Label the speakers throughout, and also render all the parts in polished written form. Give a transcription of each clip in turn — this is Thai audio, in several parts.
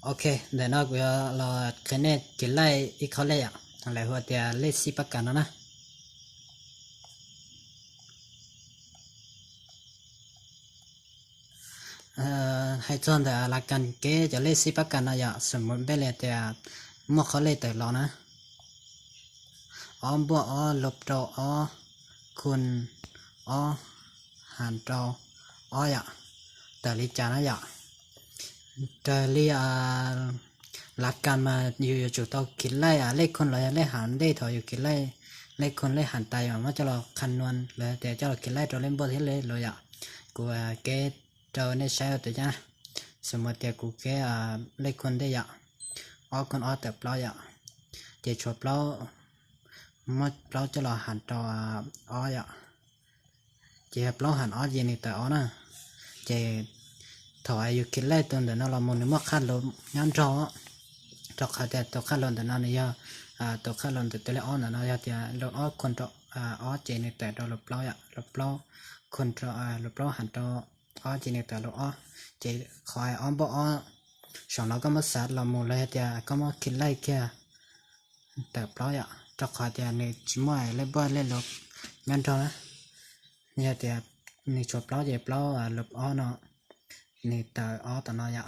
Speaker 1: ok để nó bây giờ là cái này chỉ lại ít khó lấy ạ lại hoa thì lấy xí bạc cả nó nè hay chọn để là cần cái cho lấy xí bạc cả nó ạ sớm muốn bé lấy thì mua khó lấy từ lo nè bữa lục trâu kun hàn trâu ạ từ lý cha nó ạ từ lý là cần mà nhiều chủ tao kiến lại lấy con lại lấy hàn đây thôi kiến lại lấy con lấy hàn tay mà cho nó khăn luôn là để cho nó kiến lại rồi lên bờ thế lấy rồi ạ của cái trâu này sai rồi nha xong rồi thì của cái lấy con đây ạ con tập lo ạ để chụp lo mất lo cho nó hàn trâu ạ chỉ hợp lo hàn gì này tại nè chỉ thổiอยู่kiến lại tuần để nó là một cái mất khăn luôn nhăn trâuตกขาแต่ตกขาลนแต่นั่นเนี่ยตกขาลนแต่ตัวเล็กอ่อนนะเนี่ยที่เราอ้อคนเราเจนแต่เราหลบล้อหลบล้อคนเราหลบล้อหันเราเจนแต่เราเจคอยบ่สองเราก็มาสัตว์เราหมดเลยที่ก็มาคิดไล่แค่แต่ล้อตกขาแต่ในจิ๋มวยเล่บ่เล่หลบงั้นเท่านะเนี่ยที่ในชอบล้อเจ็บล้อหลบเนาะในแต่แต่น้อย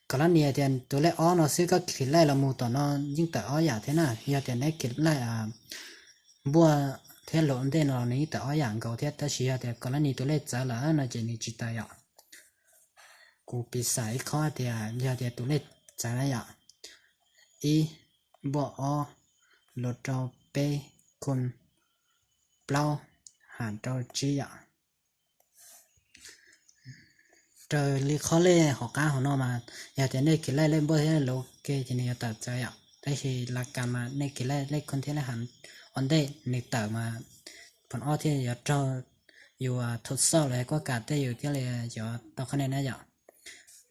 Speaker 1: ก็แล้วเนี่ยเดี๋ยวตัวเล็กnóซื้อก็คิดไล่ละมูต่อnóยิ่งแต่อย่างเท่านั้นอย่าแต่เนี่ยคิดไล่บัวเท่าหลงเด่นเรานี้แต่อย่างเก่าเท่าแต่เชียแต่ก็แล้วนี่ตัวเล็กจะละน่าจะนี่จิตใจกูปีสายข้อเดียวอย่าแต่ตัวเล็กจะละบัวหลุดเราไปคนเปล่าหาเราจีtrời li khó lên học cá họ nó mà giờ thì này cái lại lên bơi thế lâu cái thì này tập chơi đây thì là cả mà này cái lại con thế là hẳn on đây này tập mà còn thì giờ cho dù thuật sau lại có cả đây dù cái này giờ tao không nên giờ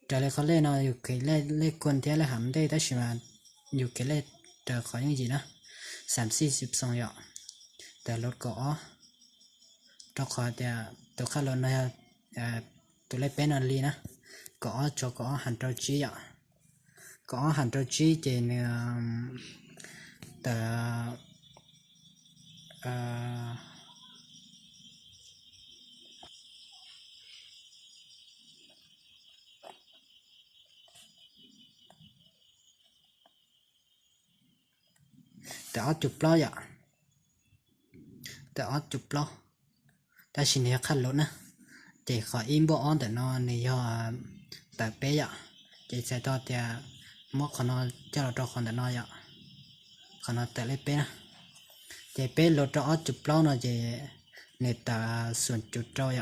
Speaker 1: trời lại khó lên nó dù cái lại con thế là hẳn đây đó mà dù cái lại trời khó những gì đó 30 xong giờแต่รถก็ตขอแต่ตัวข้ารถนะตัวเล็กเป็นอะไรนะก็cho có hành trâu chí có hành trâu chí thì tờ tờ chụp lo tờ chụp lo ta xin nhớ khăn lỗ nè chỉ khỏi im bộ on để nó này do tại bé chỉ sẽ cho thì mất con nó cho nó cho con để nó con nó tại lấy bé chỉ bé lột cho chụp lâu nó chỉ này ta xuân chụp trâu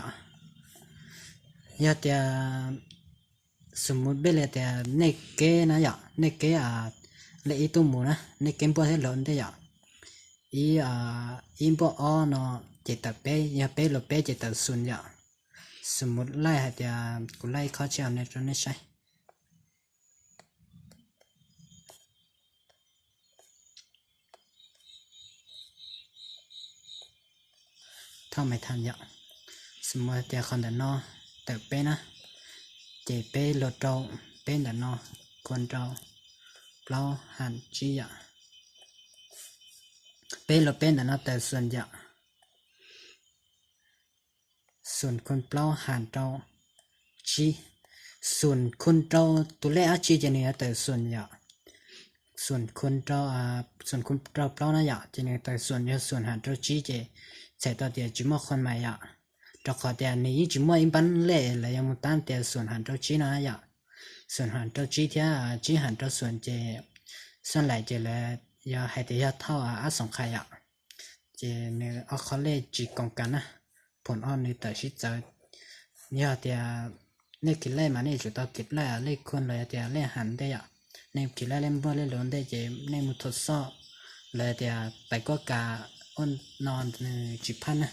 Speaker 1: giờ thì sum một bé là thì này cái nó này cái lấy tôm mù nè này cái bao thế lớn thế im bộ on nó chỉ tại bé giờ bé lột bé chỉ tại xuânสมมติไล่ให้เดี๋ยวกูไล่ข้อเชื่อมในตรงนี้ใช่ถ้าไม่ทันสมมติเดี๋ยวคนเดินนอแต่เป็นนะเจเป็นรถเราเป็นเดินนอคนเราเราหันจีเป็นรถเป็นเดินนอแต่ส่วนส่วนคนเปล่าหันเราชีส่วนคนเราตัวเล็กชีจะเนี่ยแต่ส่วนส่วนคนเราส่วนคนเราเปล่านะจะเนี่ยแต่ส่วนส่วนหันเราชีจะใส่ตัวเดียวจิมอคนใหม่เราขอเดียวนี้จิมออินบันเล่เลยยังมุตันเดียวส่วนหันเราชีนะส่วนหันเราชีเทียชีหันเราส่วนจะส่วนไหลจะเลยยาให้เดียวเท่าสองใครจะเนี่ยเอาเขาเล่จีกองกันนะผลอ้อมในแต่ชิดเจอย่าเดียเล่กินเล่มาเนี่ยจุดตากินเล่เล่คนเลยเดียเล่หันได้ในกินเล่เล่บ่เล่หลนได้เจในมุทดซ้อเลยเดียแต่ก็กาอ้นนอนในจิพันนะ